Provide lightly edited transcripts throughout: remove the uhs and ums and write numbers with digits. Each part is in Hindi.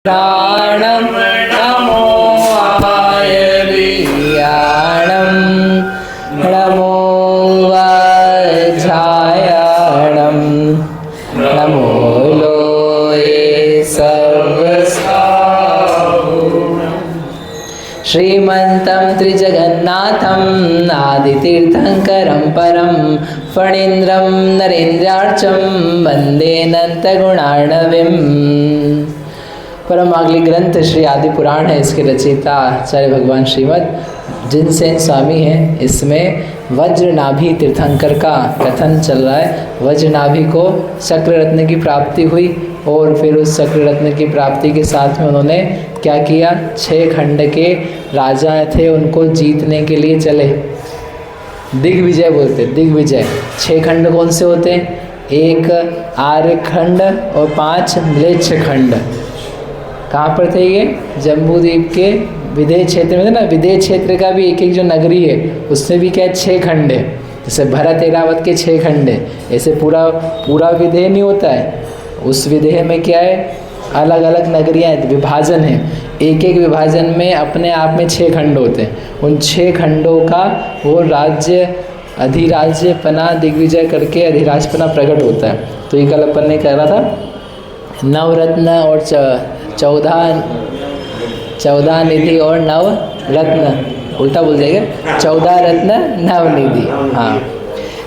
प्राणं नमो आयर्याणं नमो वज्रायणं नमो लोये सर्वसाहुणं श्रीमन्तं त्रिजगन्नाथं आदितीर्थंकरं परं फणीन्द्रं नरेन्द्रार्चं वन्दे अनन्तगुणार्णवीम्। परमागली ग्रंथ श्री आदि पुराण है, इसके रचयिता आचार्य भगवान श्रीमद जिनसेन स्वामी हैं। इसमें वज्रनाभि तीर्थंकर का कथन चल रहा है। वज्रनाभि को चक्र रत्न की प्राप्ति हुई और फिर उस चक्र रत्न की प्राप्ति के साथ में उन्होंने क्या किया, 6 खंड के राजा थे, उनको जीतने के लिए चले। दिग्विजय बोलते, दिग्विजय। 6 खंड कौन से होते हैं? 1 आर्य खंड और 5 म्लेच्छ खंड। कहाँ पर थे ये? जम्बूद्वीप के विदेह क्षेत्र में थे ना। विदेह क्षेत्र का भी एक जो नगरी है उसमें भी क्या है, 6 खंड है। जैसे भरत एरावत के 6 खंड है, ऐसे पूरा विदेह नहीं होता है। उस विदेह में क्या है, अलग अलग नगरियाँ, विभाजन है। एक विभाजन में अपने आप में 6 खंड होते हैं। उन 6 खंडों का वो राज्य अधिराज्यपना दिग्विजय करके अधिराजपना प्रकट होता है। तो ये कल अपन ने कह रहा था, नवरत्न और 14 निधि और 9 रत्न, उल्टा बोल जाएगा, 14 रत्न 9 निधि। हाँ,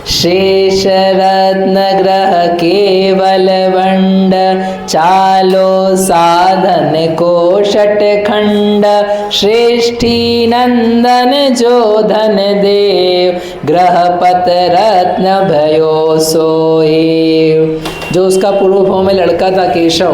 शेष रत्न ग्रह केवल बंड, चालो साधन को 6 खंड, श्रेष्ठी नंदन जो धन देव, ग्रहपत रत्न भयो सोएव। जो उसका पूर्व भाव में लड़का था केशव,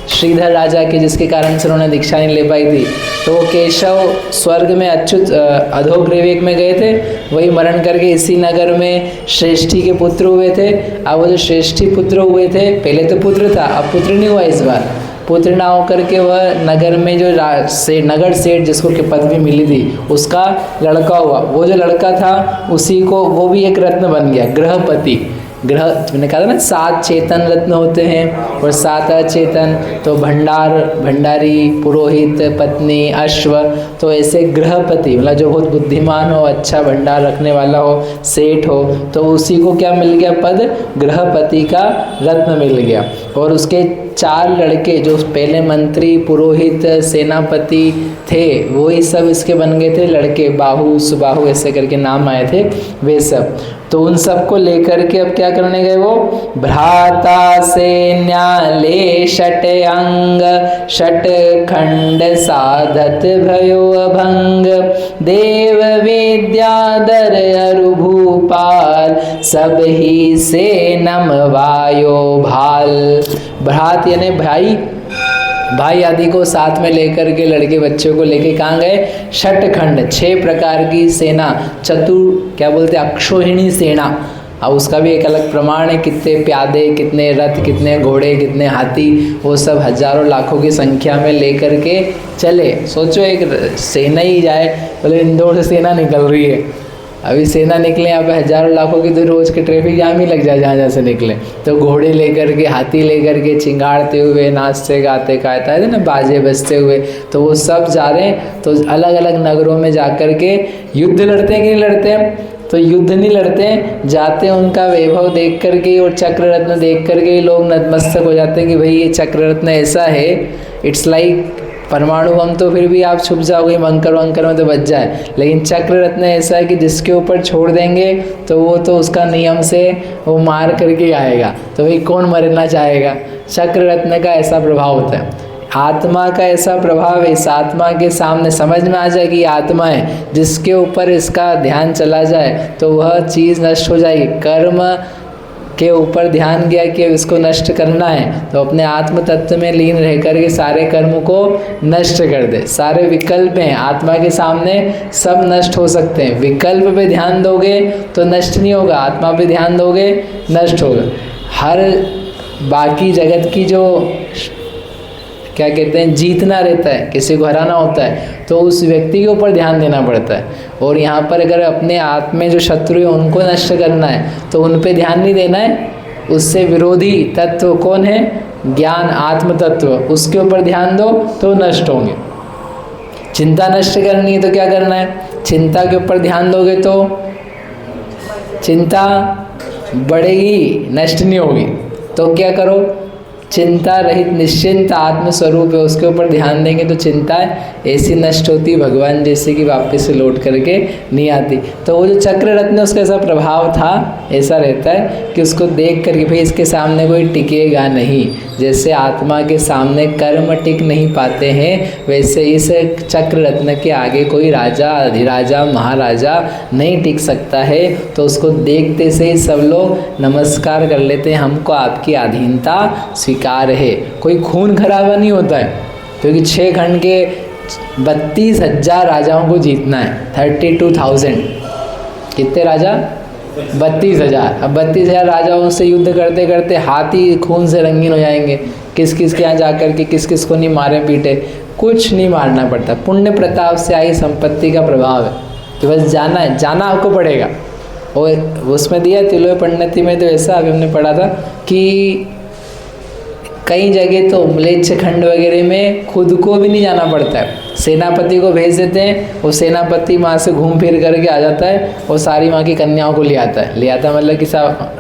श्रीधर राजा के, जिसके कारण से उन्होंने दीक्षा नहीं ले पाई थी, तो वो केशव स्वर्ग में अच्युत अधोग्रीवेक में गए थे। वही मरण करके इसी नगर में श्रेष्ठी के पुत्र हुए थे। अब वो जो श्रेष्ठी पुत्र हुए थे, पहले तो पुत्र था, अब पुत्र नहीं हुआ। इस बार पुत्र ना होकर के वह नगर में जो नगर सेठ जिसको के पदवी मिली थी उसका लड़का हुआ। वो जो लड़का था उसी को, वो भी एक रत्न बन गया, ग्रहपति। ग्रह, मैंने कहा था ना 7 चेतन रत्न होते हैं और 7 अचेतन। तो भंडारी, पुरोहित, पत्नी, अश्व, तो ऐसे ग्रहपति मतलब जो बहुत बुद्धिमान हो, अच्छा भंडार रखने वाला हो, सेठ हो, तो उसी को क्या मिल गया पद, ग्रहपति का रत्न मिल गया। और उसके 4 लड़के जो पहले मंत्री, पुरोहित, सेनापति थे, वही सब इसके बन गए थे लड़के, बाहु, सुबाहु ऐसे करके नाम आए थे वे सब। तो उन सबको लेकर के अब क्या करने गए वो, भ्राता सैन्याले 6 अंग, 6 खंड साधत भयो अभंग, देव विद्याधर अरु भूपाल, सब ही से नमवायो भाल। भ्रात यानी भाई आदि को साथ में लेकर के, लड़के बच्चों को लेके कहाँ गए, 6 खंड, 6 प्रकार की सेना, क्या बोलते हैं, अक्षोहिणी सेना। अब उसका भी एक अलग प्रमाण है, कितने प्यादे, कितने रथ, कितने घोड़े, कितने हाथी, वो सब हजारों लाखों की संख्या में लेकर के चले। सोचो एक सेना ही जाए, बोले इंदौर से सेना निकल रही है, अभी सेना निकले यहाँ पे हजारों लाखों की, तो रोज के ट्रैफिक जाम ही लग जाए जहाँ से निकले। तो घोड़े लेकर के, हाथी लेकर के, चिंगाड़ते हुए, नाचते गाते कहता है ना, बाजे बजते हुए, तो वो सब जा रहे हैं। तो अलग अलग नगरों में जाकर के युद्ध लड़ते हैं कि नहीं लड़ते हैं? तो युद्ध नहीं लड़ते हैं, जाते हैं उनका वैभव देख करके और चक्र रत्न देख करके लोग नतमस्तक हो जाते हैं कि भाई ये चक्र रत्न ऐसा है, इट्स लाइक परमाणु बम तो फिर भी आप छुप जाओगे, मंकर वंकर में तो बच जाए, लेकिन चक्र रत्न ऐसा है कि जिसके ऊपर छोड़ देंगे तो वो तो उसका नियम से वो मार करके आएगा। तो भाई कौन मरना चाहेगा? चक्र रत्न का ऐसा प्रभाव होता है। आत्मा का ऐसा प्रभाव है, इस आत्मा के सामने समझ में आ जाए कि आत्मा है, जिसके ऊपर इसका ध्यान चला जाए तो वह चीज़ नष्ट हो जाएगी। कर्म के ऊपर ध्यान गया कि अब इसको नष्ट करना है, तो अपने आत्म तत्व में लीन रह करके सारे कर्म को नष्ट कर दे। सारे विकल्प हैं आत्मा के सामने, सब नष्ट हो सकते हैं। विकल्प पे ध्यान दोगे तो नष्ट नहीं होगा, आत्मा पे ध्यान दोगे नष्ट होगा। हर बाकी जगत की जो क्या कहते हैं, जीतना रहता है, किसी को हराना होता है, तो उस व्यक्ति के ऊपर ध्यान देना पड़ता है। और यहाँ पर अगर अपने आत्मा में जो शत्रु है उनको नष्ट करना है तो उन पे ध्यान नहीं देना है। उससे विरोधी तत्व कौन है? ज्ञान आत्म तत्व, उसके ऊपर ध्यान दो तो नष्ट होंगे। चिंता नष्ट करनी है तो क्या करना है, चिंता के ऊपर ध्यान दोगे तो चिंता बढ़ेगी, नष्ट नहीं होगी। तो क्या करो, चिंता रहित निश्चिंत आत्म स्वरूप है, उसके ऊपर ध्यान देंगे तो चिंताएं ऐसी नष्ट होती भगवान जैसे कि वापस से लौट करके नहीं आती। तो वो जो चक्र रत्न उसका ऐसा प्रभाव था, ऐसा रहता है कि उसको देख करके भाई इसके सामने कोई टिकेगा नहीं। जैसे आत्मा के सामने कर्म टिक नहीं पाते हैं, वैसे इस चक्र रत्न के आगे कोई राजा अधिराजा महाराजा नहीं टिक सकता है। तो उसको देखते से ही सब लोग नमस्कार कर लेते हैं, हमको आपकी अधीनता स्वीकार है। कोई खून खराबा नहीं होता है, क्योंकि 6 खंड के 32,000 राजाओं को जीतना है। 32,000 कितने राजा, 32,000। अब 32,000 राजाओं से युद्ध करते करते हाथ ही खून से रंगीन हो जाएंगे। किस किस के यहाँ जाकर के किस किस को नहीं मारे पीटे, कुछ नहीं मारना पड़ता। पुण्य प्रताप से आई संपत्ति का प्रभाव है कि बस जाना है, जाना आपको पड़ेगा। और उसमें दिया तिलोय परिणति में तो ऐसा अभी हमने पढ़ा था कि कई जगह तो म्लेच्छ खंड वगैरह में खुद को भी नहीं जाना पड़ता है, सेनापति को भेज देते हैं, वो सेनापति वहाँ से घूम फिर करके आ जाता है और सारी वहाँ की कन्याओं को ले आता है। ले आता मतलब कि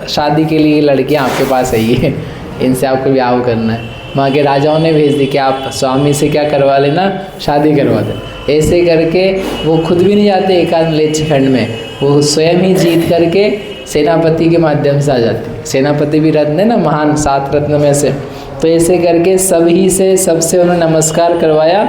शादी के लिए लड़कियाँ आपके पास आई है, इनसे आपको ब्याह करना है। वहाँ के राजाओं ने भेज दी कि आप स्वामी से क्या करवा लेना, शादी करवा दे। ऐसे करके वो खुद भी नहीं जाते एकांत म्लेच्छ खंड में, वो स्वयं ही जीत करके सेनापति के माध्यम से आ जाते। सेनापति भी रत्न है ना, महान 7 रत्न में से। तो ऐसे करके सभी से सबसे उन्होंने नमस्कार करवाया।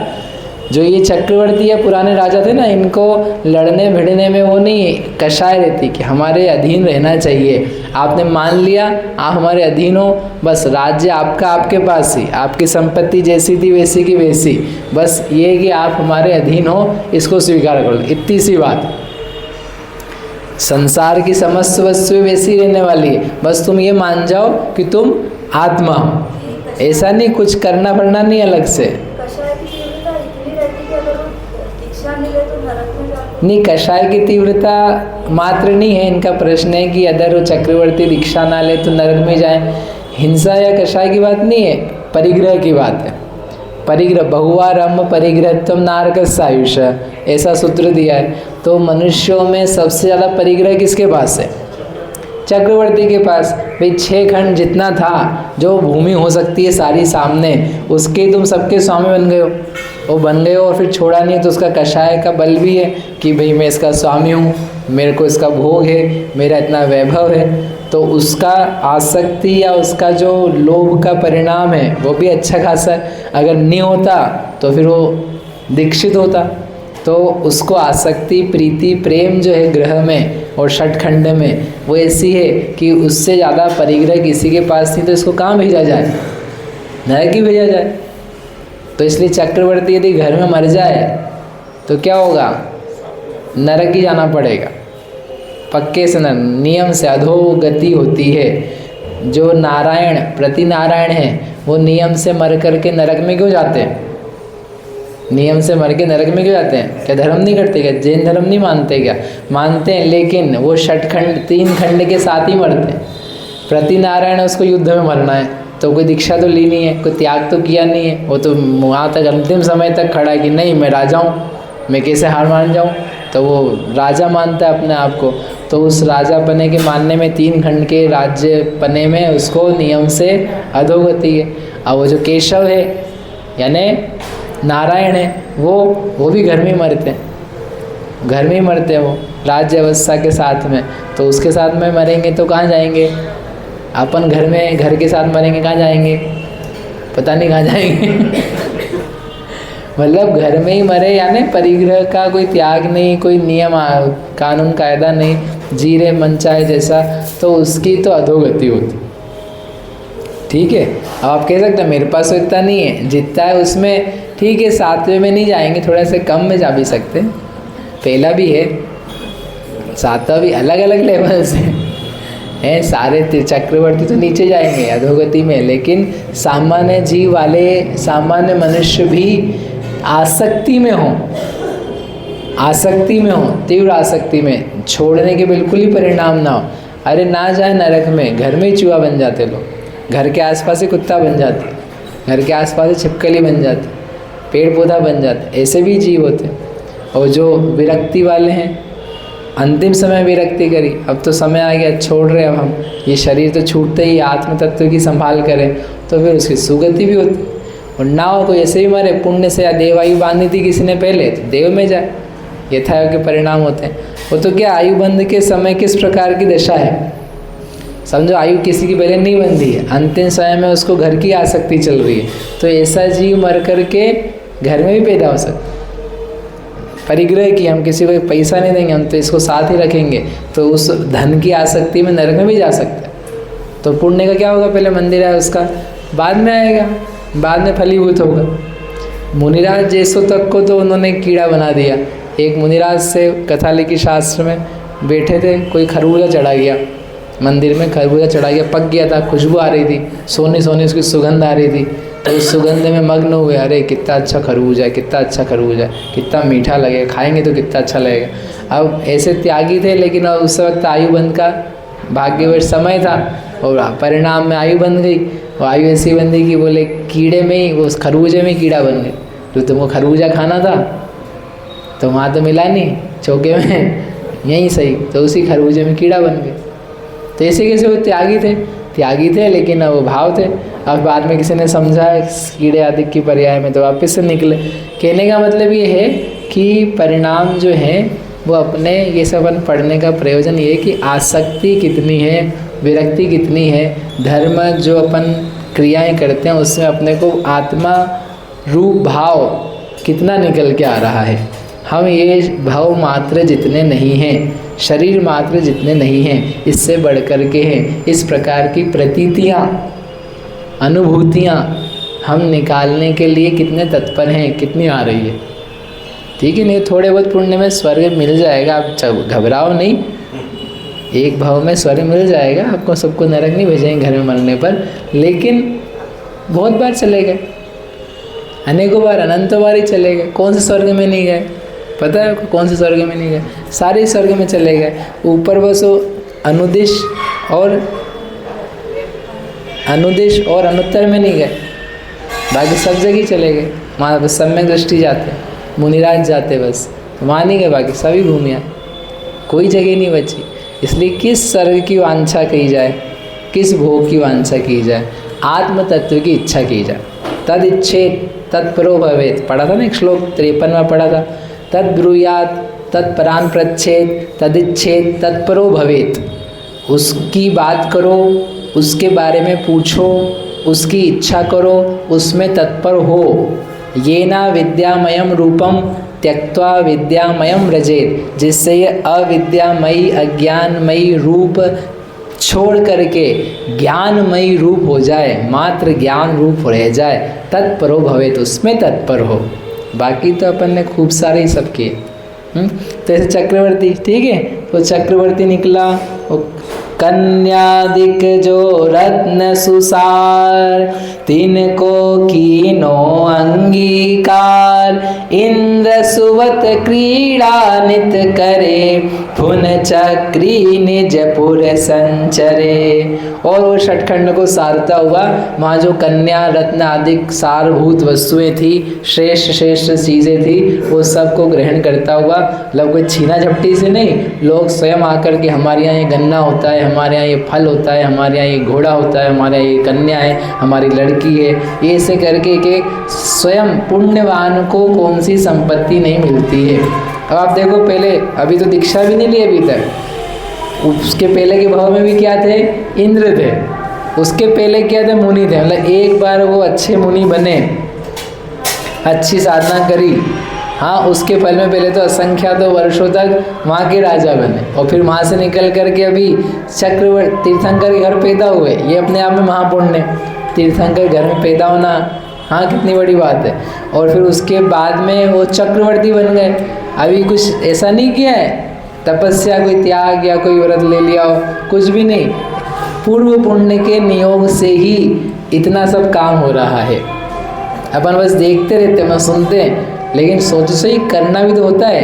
जो ये चक्रवर्ती या पुराने राजा थे ना, इनको लड़ने भिड़ने में वो नहीं कषाय रहती कि हमारे अधीन रहना चाहिए। आपने मान लिया आप हमारे अधीन हो, बस राज्य आपका आपके पास ही, आपकी संपत्ति जैसी थी वैसी की वैसी, बस ये कि आप हमारे अधीन हो, इसको स्वीकार कर लो। इतनी सी बात। संसार की समस्त वस्तु वैसी रहने वाली है, बस तुम ये मान जाओ कि तुम आत्मा हो। ऐसा नहीं कुछ करना पड़ना नहीं अलग से। नहीं, कषाय की तीव्रता मात्र नहीं है। इनका प्रश्न है कि अगर वो चक्रवर्ती दीक्षा ना ले तो नरक में जाए। हिंसा या कषाय की बात नहीं है, परिग्रह की बात है। परिग्रह, बहुवारम्भ परिग्रहत्वम नारकस्य आयुष, ऐसा सूत्र दिया है। तो मनुष्यों में सबसे ज़्यादा परिग्रह किसके पास है, चक्रवर्ती के पास। भाई 6 खंड जितना था, जो भूमि हो सकती है सारी सामने, उसके तुम सबके स्वामी बन गए हो। वो बन गए हो और फिर छोड़ा नहीं, तो उसका कषाय का बल भी है कि भाई मैं इसका स्वामी हूँ, मेरे को इसका भोग है, मेरा इतना वैभव है। तो उसका आसक्ति या उसका जो लोभ का परिणाम है वो भी अच्छा खासा है। अगर नहीं होता तो फिर वो दीक्षित होता। तो उसको आसक्ति प्रीति प्रेम जो है ग्रह में और षटखंड में, वो ऐसी है कि उससे ज़्यादा परिग्रह किसी के पास नहीं। तो इसको कहाँ भेजा जाए, नरक ही भेजा जाए। तो इसलिए चक्रवर्ती यदि घर में मर जाए तो क्या होगा, नरक ही जाना पड़ेगा पक्के से। नियम से अधोगति होती है। जो नारायण प्रति नारायण है वो नियम से मर करके नरक में क्यों जाते हैं, नियम से मर के नरक में क्यों जाते हैं? क्या धर्म नहीं करते क्या, जैन धर्म नहीं मानते क्या? मानते हैं, लेकिन वो षटखंड 3 खंड के साथ ही मरते हैं। प्रति नारायण उसको युद्ध में मरना है, तो कोई दीक्षा तो ली नहीं है, कोई त्याग तो किया नहीं है। वो तो वहाँ तक अंतिम समय तक खड़ा है कि नहीं मैं राजा हूँ, मैं कैसे हार मान जाऊँ। तो वो राजा मानता है अपने आप को। तो उस राजा पने के मानने में 3 खंड के राज्य पने में उसको नियम से अधोगति है। और वो जो केशव है यानी नारायण है, वो भी घर में मरते हैं, घर में ही मरते हैं वो राज्य अवस्था के साथ में। तो उसके साथ में मरेंगे तो कहाँ जाएंगे? अपन घर में घर के साथ मरेंगे, कहाँ जाएंगे? पता नहीं कहाँ जाएंगे। मतलब घर में ही मरे, यानी परिग्रह का कोई त्याग नहीं, कोई नियम कानून कायदा नहीं, जी रहे मन चाहे जैसा, तो उसकी तो अधोगति होती। ठीक है। अब आप कह सकते हैं मेरे पास तो इतना नहीं है, जितना है उसमें ठीक है, 7वें में नहीं जाएंगे, थोड़ा सा कम में जा भी सकते हैं। पहला भी है, 7वां भी, अलग अलग लेवल से हैं। सारे चक्रवर्ती तो नीचे जाएंगे अधोगति में, लेकिन सामान्य जीव वाले सामान्य मनुष्य भी आसक्ति में हों, आसक्ति में हों, तीव्र आसक्ति में, छोड़ने के बिल्कुल ही परिणाम ना हो। अरे ना जाए नरक में, घर में ही चूहा बन जाते लोग। घर के आसपास ही कुत्ता बन जाती है, घर के आसपास ही छिपकली बन जाती है, पेड़ पौधा बन जाता है। ऐसे भी जीव होते हैं। और जो विरक्ति वाले हैं, अंतिम समय विरक्ति करी, अब तो समय आ गया, छोड़ रहे, अब हम ये शरीर तो छूटते ही आत्म तत्व की संभाल करें, तो फिर उसकी सुगति भी होती। और ना हो कोई ऐसे ही मरे, पुण्य से या देवायु बांधी थी किसी ने पहले, तो देव में जाए, यथायोग के परिणाम होते हैं। वो तो क्या, आयु बंध के समय किस प्रकार की दशा है, समझो आयु किसी की पहले नहीं बंधी है, अंतिम समय में उसको घर की आसक्ति चल रही है, तो ऐसा जीव मर करके घर में भी पैदा हो सकता है। परिग्रह की, हम किसी को पैसा नहीं देंगे, हम तो इसको साथ ही रखेंगे, तो उस धन की आसक्ति में नरक में भी जा सकता है। तो पुण्य का क्या होगा, पहले मंदिर है उसका, बाद में आएगा, बाद में फलीभूत होगा। मुनिराज जैसों तक को तो उन्होंने कीड़ा बना दिया। एक मुनिराज से कथा लिखी शास्त्र में, बैठे थे, कोई खरबूजा चढ़ा गया मंदिर में, खरबूजा चढ़ा गया, पक गया था, खुशबू आ रही थी, सोनी सोनी उसकी सुगंध आ रही थी, तो उस सुगंध में मग्न हुए, अरे कितना अच्छा खरबूजा है, कितना अच्छा खरबूजा है, कितना मीठा लगेगा, खाएंगे तो कितना अच्छा लगेगा। अब ऐसे त्यागी थे, लेकिन उस वक्त आयु बंध का भाग्यवश समय था, और परिणाम में आयु बन गई। और आयु ऐसी बन गई कि बोले कीड़े में ही, वो खरबूजे में ही कीड़ा बन गए। तो तुमको खरबूजा खाना था तो वहाँ तो मिला नहीं चौके में, यहीं सही, तो उसी खरबूजे में कीड़ा बन गए। तो ऐसे कैसे वो त्यागी थे, लेकिन वो भाव थे। अब बाद में किसी ने समझा कीड़े आदि की पर्याय में, तो वापस से निकले। कहने का मतलब ये है कि परिणाम जो है वो अपने, ये सब अपन पढ़ने का प्रयोजन ये है कि आसक्ति कितनी है, विरक्ति कितनी है, धर्म जो अपन क्रियाएं करते हैं उसमें अपने को आत्मा रूप भाव कितना निकल के आ रहा है। हम ये भाव मात्र जितने नहीं हैं, शरीर मात्र जितने नहीं हैं, इससे बढ़ कर के हैं। इस प्रकार की प्रतीतियाँ, अनुभूतियाँ हम निकालने के लिए कितने तत्पर हैं, कितनी आ रही है। ठीक है, नहीं थोड़े बहुत पुण्य में स्वर्ग मिल जाएगा, आप घबराओ नहीं, एक भाव में स्वर्ग मिल जाएगा आपको, सबको नरक नहीं भेजेंगे घर में मरने पर, लेकिन बहुत बार चले गए, अनेकों बार, अनंतों बार ही चले गए। कौन से स्वर्ग में नहीं गए, पता है कौन से स्वर्ग में नहीं गए, सारे स्वर्ग में चले गए। ऊपर बस वो अनुदिश और अनुत्तर में नहीं गए, बाकी सब जगह चले गए। वहाँ बस सम्यक दृष्टि जाते, मुनिराज जाते, बस वहाँ नहीं गए, बाकी सभी घूम आए, कोई जगह नहीं बची। इसलिए किस स्वर्ग की वांछा की जाए, किस भोग की वांछा की जाए, आत्म तत्व की इच्छा की जाए। तद इच्छेत तत्परो भवेत, पढ़ा था ना एक श्लोक 53 में पढ़ा था, तद ब्रूयात तत्परान प्रच्छेद तदिच्छेद तत्परो भवेत। उसकी बात करो, उसके बारे में पूछो, उसकी इच्छा करो, उसमें तत्पर हो। येना विद्यामयम रूपम त्यक्त्वा विद्यामयम व्रजेत, जिससे ये अविद्यामयी अज्ञानमयी रूप छोड़ करके ज्ञानमयी रूप हो जाए, मात्र ज्ञान रूप रह जाए। तत्परो भवेत, उसमें तत्पर हो। बाकी तो अपन ने खूब सारे ही सब किए। तो ऐसे चक्रवर्ती, ठीक है, तो चक्रवर्ती निकला, कन्यादिक जो रत्न सुसार, तिनको कीनो अंगीकार। इंद्र सुवत क्रीड़ा नित करे, फुन चक्री निज पुर संचरे। और वो षटखंड को सारता हुआ वहाँ जो कन्या रत्न आदि सारभूत वस्तुएं थी, श्रेष्ठ श्रेष्ठ चीज़ें थी, वो सबको ग्रहण करता हुआ, मतलब कोई छीना झपटी से नहीं, लोग स्वयं आकर के हमारे यहाँ ये गन्ना होता है, हमारे यहाँ ये फल होता है, हमारे यहाँ ये घोड़ा होता है, हमारे यहाँ ये कन्या है, हमारी लड़की है, ये ऐसे करके कि स्वयं पुण्यवान को कौन सी संपत्ति नहीं मिलती है। अब आप देखो, पहले अभी तो दीक्षा भी नहीं ली अभी तक, उसके पहले के भाव में भी क्या थे, इंद्र थे, उसके पहले क्या थे, मुनि थे। मतलब एक बार वो अच्छे मुनि बने, अच्छी साधना करी, हाँ, उसके फल में पहले तो असंख्यात वर्षों तक वहाँ के राजा बने, और फिर वहाँ से निकल करके अभी चक्रवर्ती तीर्थंकर के घर पैदा हुए। ये अपने आप में महापुण्य, तीर्थंकर घर में पैदा होना, हाँ, कितनी बड़ी बात है। और फिर उसके बाद में वो चक्रवर्ती बन गए। अभी कुछ ऐसा नहीं किया है, तपस्या, कोई त्याग या कोई व्रत ले लिया हो, कुछ भी नहीं, पूर्व पुण्य के नियोग से ही इतना सब काम हो रहा है। अपन बस देखते रहते हैं, सुनते हैं, लेकिन सोचो सही, करना भी तो होता है,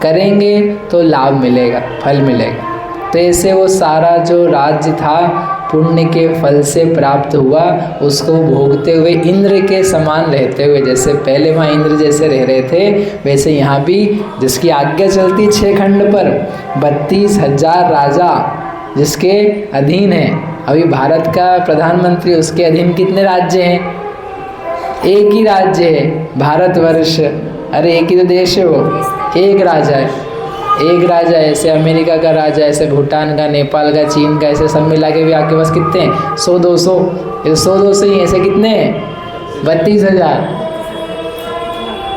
करेंगे तो लाभ मिलेगा, फल मिलेगा। तो ऐसे वो सारा जो राज्य था पुण्य के फल से प्राप्त हुआ, उसको भोगते हुए इंद्र के समान रहते हुए, जैसे पहले वहाँ इंद्र जैसे रह रहे थे, वैसे यहाँ भी जिसकी आज्ञा चलती 6 खंड पर 32,000 राजा जिसके अधीन है। अभी भारत का प्रधानमंत्री, उसके अधीन कितने राज्य हैं? एक ही राज्य है, भारतवर्ष। अरे एक ही तो देश है, वो एक राजा है, एक राजा। ऐसे अमेरिका का राजा, ऐसे भूटान का, नेपाल का, चीन का, ऐसे सब मिला के भी आपके पास कितने हैं? 100-200। ये 100-200 ही, ऐसे कितने हैं? 32,000।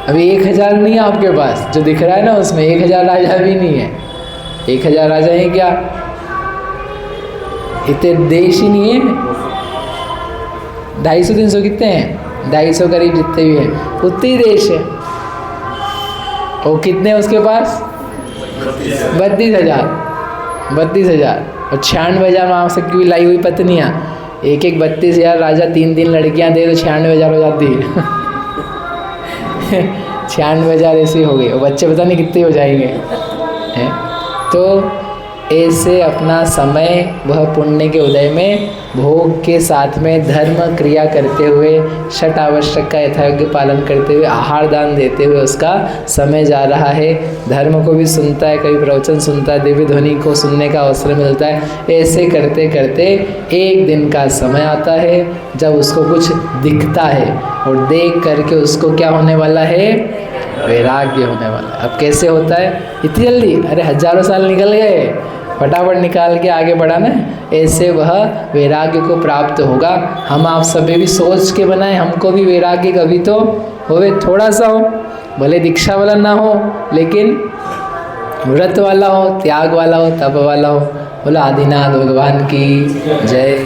अभी 1,000 नहीं है आपके पास, जो दिख रहा है ना उसमें 1,000 राजा भी नहीं है। 1,000 राजा हैं क्या? इतने देश ही नहीं है। 250-300 कितने हैं? 250 करीब जितने भी हैं उतने ही देश है। और कितने उसके पास? 32,000। 32,000 और 96,000 वहाँ से क्यों लाई हुई पत्नियाँ? एक 32,000 राजा 3 लड़कियाँ दे तो 96,000 हो जाती है। 96,000 ऐसे हो गए, और बच्चे पता नहीं कितने हो जाएंगे हैं। तो ऐसे अपना समय वह पुण्य के उदय में भोग के साथ में धर्म क्रिया करते हुए, षट आवश्यक का यथायोग्य पालन करते हुए, आहार दान देते हुए उसका समय जा रहा है। धर्म को भी सुनता है, कभी प्रवचन सुनता है, दिव्य ध्वनि को सुनने का अवसर मिलता है। ऐसे करते करते एक दिन का समय आता है जब उसको कुछ दिखता है, और देख करके उसको क्या होने वाला है? वैराग्य होने वाला है। अब कैसे होता है? इतनी जल्दी? अरे हजारों साल निकल गए, फटाफट निकाल के आगे बढ़ा ना। ऐसे वह वैराग्य को प्राप्त होगा। हम आप सभी भी सोच के बनाए, हमको भी वैराग्य कभी तो होवे, थोड़ा सा हो, भले दीक्षा वाला ना हो, लेकिन व्रत वाला हो, त्याग वाला हो, तप वाला हो। बोला आदिनाथ भगवान की जय।